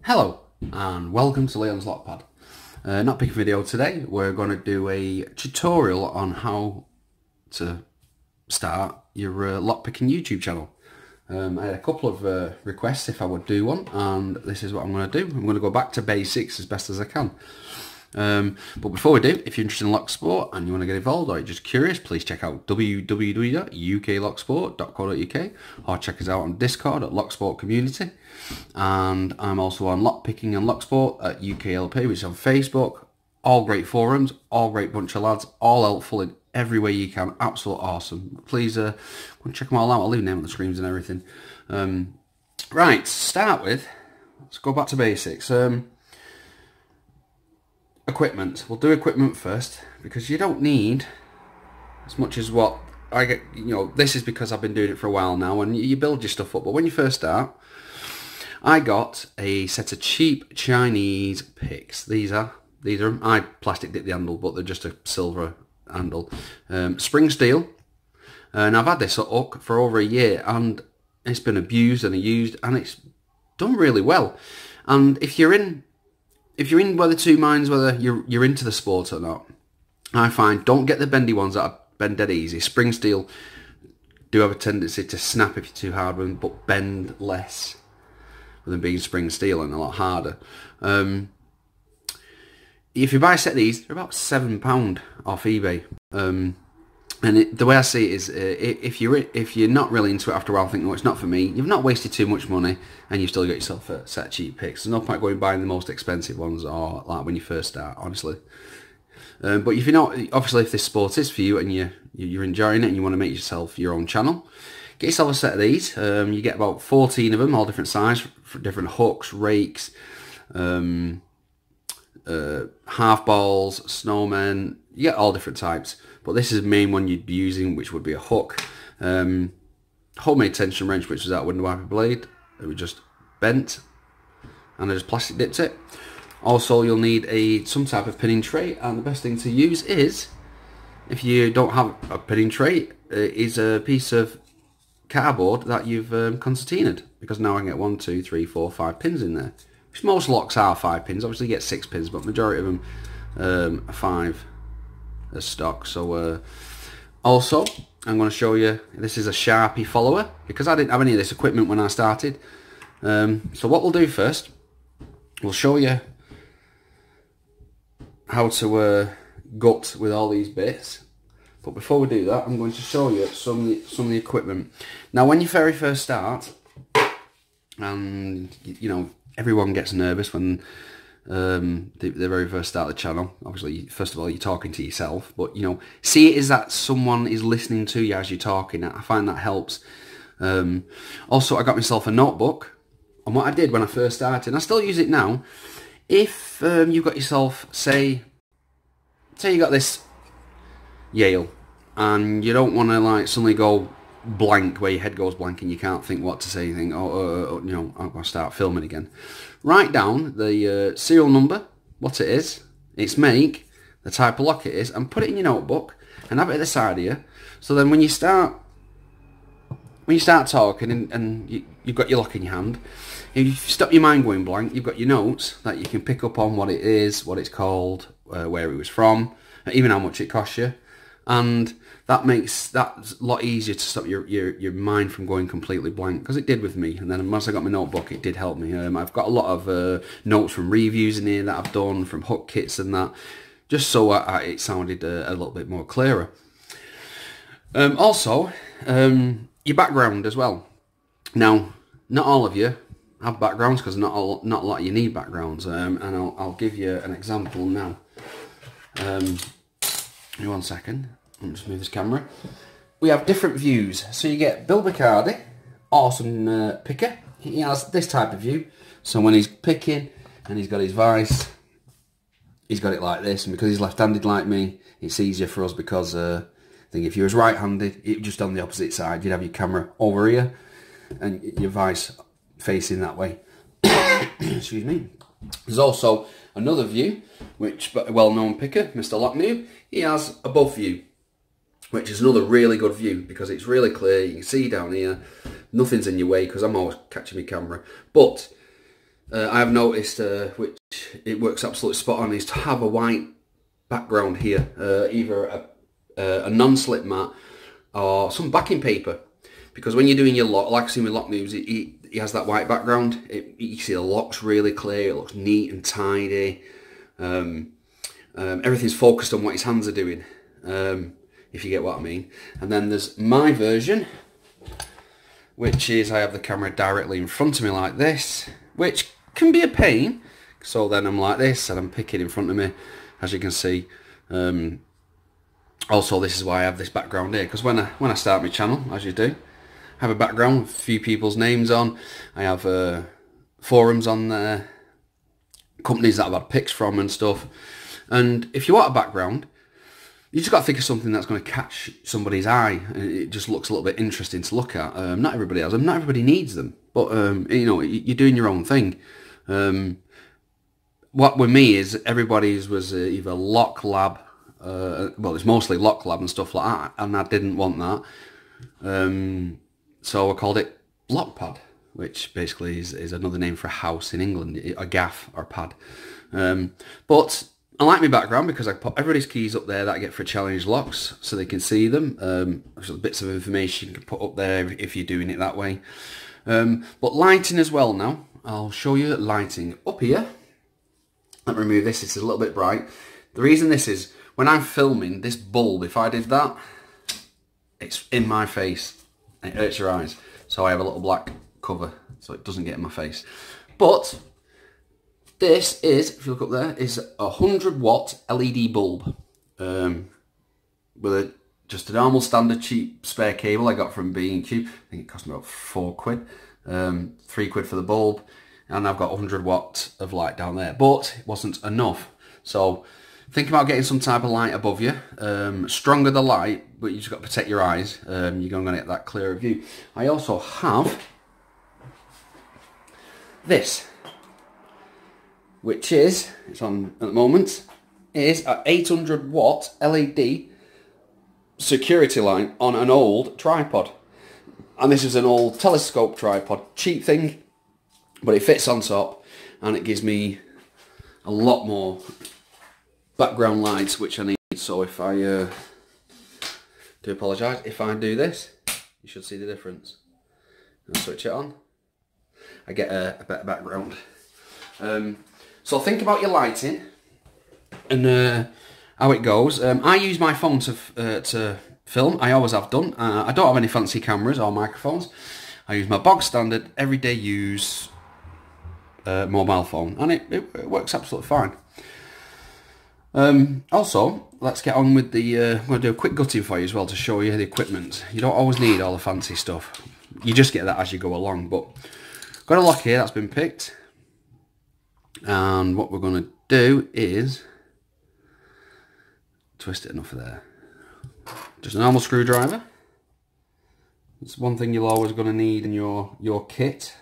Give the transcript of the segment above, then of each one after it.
Hello and welcome to Leon's Lockpad. Not picking video today. We're going to do a tutorial on how to start your lockpicking YouTube channel. I had a couple of requests if I would do one, and this is what I'm going to do. I'm going to go back to basics as best as I can. But before we do, if you're interested in lock sport and you want to get involved or you're just curious, please check out www.uklocksport.co.uk or check us out on Discord at Locksport Community. And I'm also on Lockpicking and Locksport at UKLP, which is on Facebook. All great forums, all great bunch of lads, all helpful in every way you can. Absolute awesome. Please go and check them all out. I'll leave a name on the screens and everything. Right, to start with, let's go back to basics. Equipment. We'll do equipment first because you don't need as much as what I get. You know, this is because I've been doing it for a while now, and you build your stuff up. But when you first start, I got a set of cheap Chinese picks. These are I plastic dipped the handle, but they're just a silver handle, spring steel, and I've had this hook for over a year, and it's been abused and used, and it's done really well. And if you're in whether two minds whether you're into the sport or not, I find don't get the bendy ones that bend dead easy. Spring steel do have a tendency to snap if you're too hard with them, but bend less than being spring steel and a lot harder. If you buy a set of these, they're about £7 off eBay. And the way I see it is, if you're not really into it after a while, think, no, it's not for me. You've not wasted too much money, and you've still got yourself a set of cheap picks. There's no point going buying the most expensive ones, or like when you first start, honestly. But if you're not, obviously, if this sport is for you and you're enjoying it and you want to make yourself your own channel, get yourself a set of these. You get about 14 of them, all different size, for different hooks, rakes, half balls, snowmen. You get all different types. But this is the main one you'd be using, which would be a hook. Homemade tension wrench, which is that window wiper blade. It was just bent, and I just plastic dipped it. Also, you'll need some type of pinning tray, and the best thing to use is, if you don't have a pinning tray, is a piece of cardboard that you've concertinaed, because now I can get 1, 2, 3, 4, 5 pins in there. Which most locks are 5 pins. Obviously, you get 6 pins, but majority of them are 5. As stock. So also I'm going to show you, this is a Sharpie follower because I didn't have any of this equipment when I started. So what we'll do first, we'll show you how to gut with all these bits, but before we do that, I'm going to show you some of the equipment. Now when you very first start, and you know, everyone gets nervous when the very first start of the channel. Obviously, first of all, you're talking to yourself, but you know, see it as that someone is listening to you as you're talking. I find that helps. Also, I got myself a notebook, and what I did when I first started, and I still use it now. If you've got yourself, say you got this Yale, and you don't want to like suddenly go blank, where your head goes blank and you can't think what to say, you think, oh, you know, I'm going to start filming again. Write down the serial number, what it is, its make, the type of lock it is, and put it in your notebook and have it at the side of you. So then when you start talking and you've got your lock in your hand, if you stop your mind going blank, you've got your notes that you can pick up on what it is, what it's called, where it was from, even how much it cost you. And that makes that a lot easier to stop your mind from going completely blank, because it did with me. And then once I got my notebook, it did help me. I've got a lot of notes from reviews in here that I've done, from hook kits and that, just so it sounded a little bit more clearer. Also, your background as well. Now, not all of you have backgrounds, because not a lot of you need backgrounds. And I'll give you an example now. Give me 1 second. I'll just move this camera. We have different views. So you get Bill Bacardi, awesome picker. He has this type of view. So when he's picking and he's got his vice, he's got it like this. And because he's left-handed like me, it's easier for us, because I think if you was right-handed, it just on the opposite side. You'd have your camera over here and your vice facing that way. Excuse me. There's also another view, which a well-known picker, Mr. Locknew, he has a above view, which is another really good view because it's really clear. You can see down here, nothing's in your way because I'm always catching my camera. But I have noticed, which it works absolutely spot on, is to have a white background here, either a non-slip mat or some backing paper, because when you're doing your lock, like I see with lock moves, it has that white background. You see the lock's really clear, it looks neat and tidy. Everything's focused on what his hands are doing, if you get what I mean. And then there's my version, which is I have the camera directly in front of me like this, which can be a pain. So then I'm like this, and I'm picking in front of me, as you can see. Also, this is why I have this background here, because when I start my channel, as you do, I have a background with a few people's names on. I have forums on there, companies that I've had pics from and stuff. And if you want a background, you just got to think of something that's going to catch somebody's eye, and it just looks a little bit interesting to look at. Not everybody has them, not everybody needs them, but you know, you're doing your own thing. What with me is everybody's was either lock lab, well, it's mostly lock lab and stuff like that, and I didn't want that, so I called it block pad, which basically is another name for a house in England, a gaff or pad. But I like my background because I put everybody's keys up there that I get for challenge locks, so they can see them. There's bits of information you can put up there if you're doing it that way. But lighting as well now. I'll show you lighting up here. Let me remove this, it's a little bit bright. The reason this is, when I'm filming, this bulb, if I did that, it's in my face. It hurts your eyes. So I have a little black cover so it doesn't get in my face. But this is, if you look up there, is a 100-watt LED bulb with just a normal standard cheap spare cable I got from B&Q. I think it cost me about £4, £3 for the bulb, and I've got 100 watts of light down there, but it wasn't enough. So think about getting some type of light above you. Stronger the light, but you just got to protect your eyes. You're going to get that clearer view. I also have this, which is, it's on at the moment, is an 800-watt LED security light on an old tripod. And this is an old telescope tripod, cheap thing, but it fits on top, and it gives me a lot more background lights, which I need. So if I do apologise, if I do this, you should see the difference. I'll switch it on. I get a better background. So think about your lighting and how it goes. I use my phone to film. I always have done. I don't have any fancy cameras or microphones. I use my bog standard everyday use mobile phone, and it works absolutely fine. Also, let's get on with the, I'm going to do a quick gutting for you as well to show you the equipment. You don't always need all the fancy stuff. You just get that as you go along, but got a lock here that's been picked. And what we're going to do is twist it enough of there. Just a normal screwdriver. It's one thing you're always going to need in your kit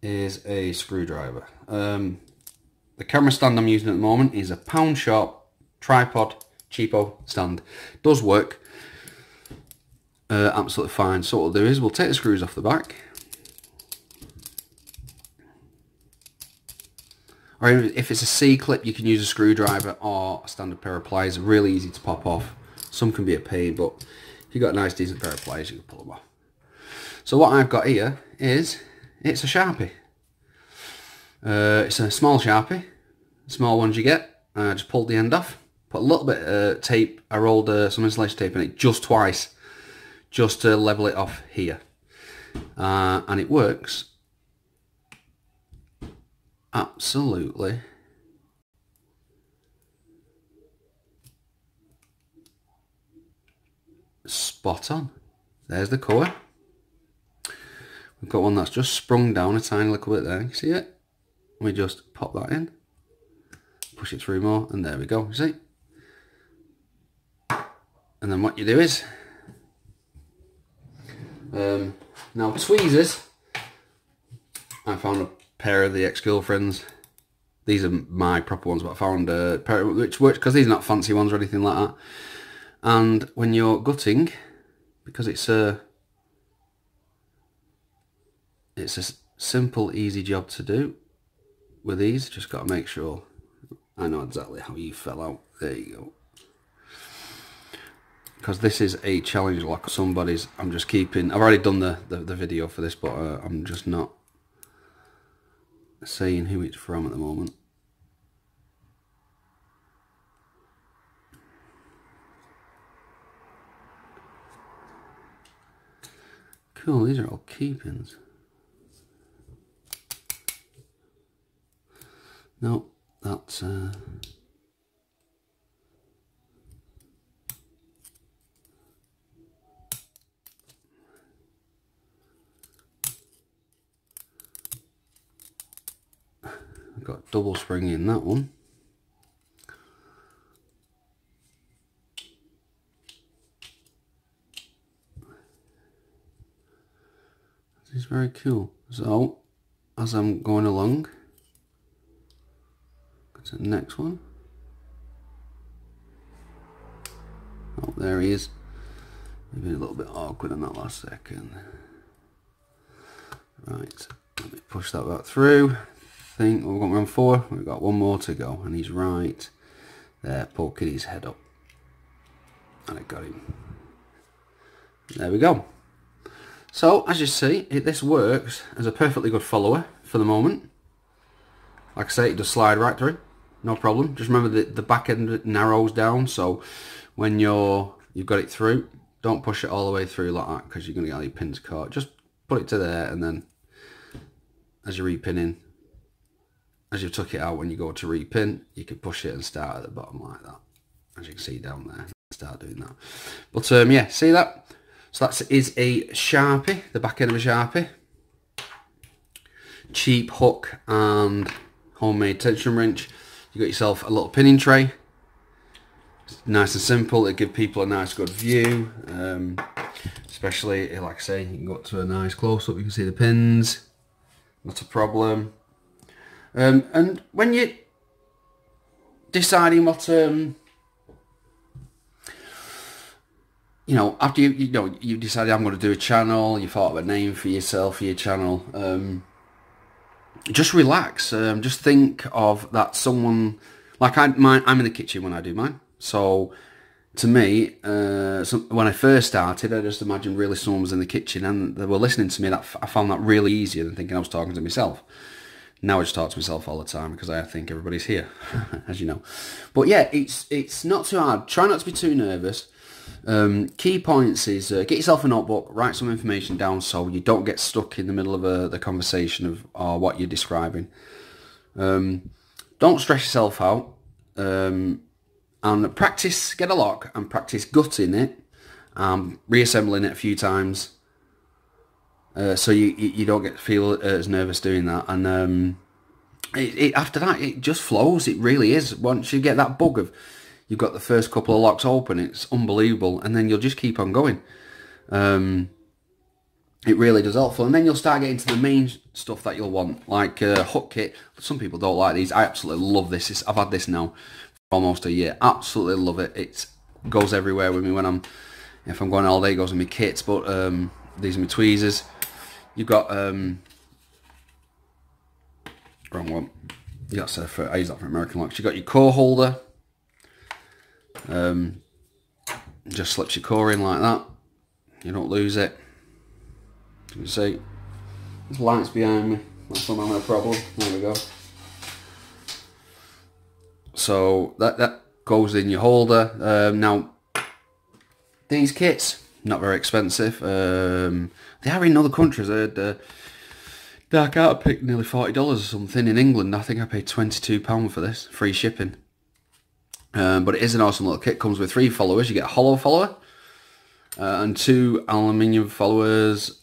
is a screwdriver. The camera stand I'm using at the moment is a pound shop tripod cheapo stand. Does work absolutely fine. So what we'll do is we'll take the screws off the back. Or if it's a C-clip, you can use a screwdriver or a standard pair of pliers. Really easy to pop off. Some can be a pain, but if you've got a nice decent pair of pliers, you can pull them off. So what I've got here is, it's a Sharpie. It's a small Sharpie. Small ones you get. I just pulled the end off. Put a little bit of tape. I rolled some insulation tape in it just twice, just to level it off here. And it works absolutely spot on. There's the core. We've got one that's just sprung down a tiny little bit there. You see it? We just pop that in, push it through more, and there we go. You see? And then what you do is now tweezers. I found a pair of the ex-girlfriends. These are my proper ones, but I found a pair which works because these are not fancy ones or anything like that. And when you're gutting, because it's a simple, easy job to do. with these. Just got to make sure I know exactly how you fell out. There you go. Because this is a challenge lock. Somebody's. I'm just keeping. I've already done the video for this, but I'm just not saying who it's from at the moment. Cool. These are all key pins. No, that's. Got double spring in that one. This is very cool. So, as I'm going along, go to the next one. Oh, there he is. Maybe a little bit awkward in that last second. Right, let me push that back through. We've got round 4, we've got one more to go, and he's right there poking his head up, and I got him. There we go. So as you see, this works as a perfectly good follower for the moment. Like I say, it does slide right through, no problem. Just remember that the back end narrows down, so when you've got it through, don't push it all the way through like that, because you're going to get all your pins caught. Just put it to there, and then as you're repinning, as you've took it out, when you go to repin, you can push it and start at the bottom like that. As you can see down there, start doing that. But yeah, see that? So that is a Sharpie, the back end of a Sharpie. Cheap hook and homemade tension wrench. You got yourself a little pinning tray. It's nice and simple. It gives people a nice good view. Especially, like I say, you can go up to a nice close-up. You can see the pins. Not a problem. And when you're deciding what, you know, after you decided I'm going to do a channel, you thought of a name for yourself, for your channel, just relax. Just think of that someone, like I'm in the kitchen when I do mine. So to me, when I first started, I just imagined really someone was in the kitchen and they were listening to me. That I found that really easier than thinking I was talking to myself. Now I just talk to myself all the time because I think everybody's here, as you know. But yeah, it's not too hard. Try not to be too nervous. Key points is get yourself a notebook, write some information down so you don't get stuck in the middle of the conversation of what you're describing. Don't stress yourself out. And practice, get a lock and practice gutting it, reassembling it a few times. So you don't feel as nervous doing that, and after that it just flows. It really is. Once you get that bug of you've got the first couple of locks open, it's unbelievable, and then you'll just keep on going. It really does helpful, and then you'll start getting to the main stuff that you'll want, like hook kit. Some people don't like these. I absolutely love this. I've had this now for almost a year. Absolutely love it. It goes everywhere with me when if I'm going all day. It goes in my kits, but these are my tweezers. You've got wrong one. I use that for American locks. You've got your core holder. Just slips your core in like that. You don't lose it. You can see there's lights behind me. That's why I'm having a problem. There we go. So that goes in your holder. Now these kits, not very expensive. They are in other countries. I can't pick nearly $40 or something. In England, I think I paid £22 for this, free shipping. But it is an awesome little kit. Comes with 3 followers. You get a hollow follower and 2 aluminium followers,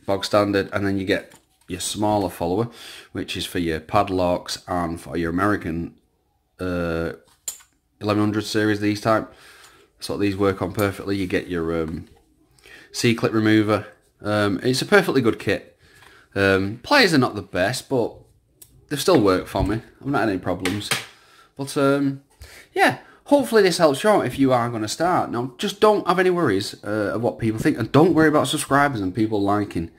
bog standard, and then you get your smaller follower, which is for your padlocks and for your American 1100 series. These type. That's what these work on perfectly. You get your C-clip remover. It's a perfectly good kit. Pliers are not the best, but they still work for me. I've not had any problems. But yeah, hopefully this helps you out if you are going to start. Now, just don't have any worries of what people think, and don't worry about subscribers and people liking.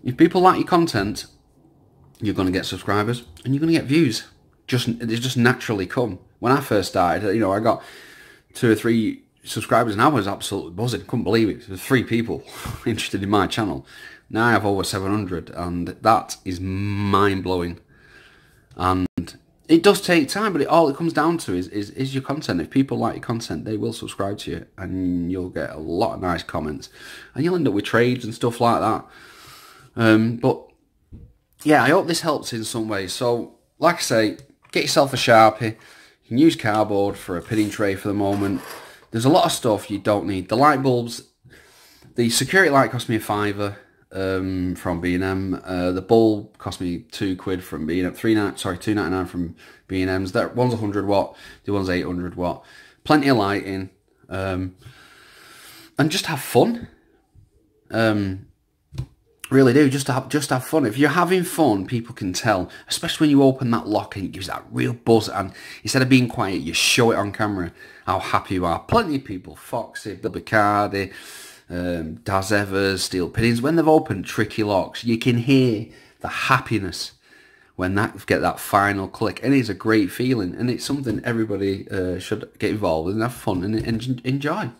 If people like your content, you're going to get subscribers and you're going to get views. They just naturally come. When I first started, you know, I got 2 or 3 subscribers and I was absolutely buzzing. Couldn't believe it. There was 3 people interested in my channel. Now I have over 700 and that is mind-blowing. And it does take time, but all it comes down to is your content. If people like your content, they will subscribe to you and you'll get a lot of nice comments. And you'll end up with trades and stuff like that. But yeah, I hope this helps in some way. So, like I say, get yourself a Sharpie. You can use cardboard for a pinning tray for the moment. There's a lot of stuff you don't need. The light bulbs, the security light cost me £5 from B&M. The bulb cost me £2 from B&M. £2.99 from B&M's. That one's 100 watt. The one's 800 watt. Plenty of lighting, and just have fun. Really do. Just have fun. If you're having fun, people can tell. Especially when you open that lock and it gives that real buzz. And instead of being quiet, you show it on camera how happy you are. Plenty of people, Foxy, Bill Bacardi, Daz Evers, Steel Pinnings, when they've opened tricky locks, you can hear the happiness when that get that final click, and it's a great feeling, and it's something everybody should get involved in and have fun and enjoy.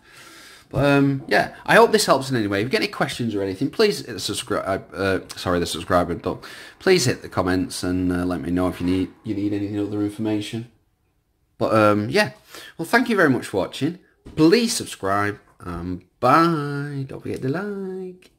But yeah, I hope this helps in any way. If you get any questions or anything, please hit the subscribe. Sorry, the subscribe button. Please hit the comments and let me know if you need any other information. But yeah, well, thank you very much for watching. Please subscribe. Bye. Don't forget to like.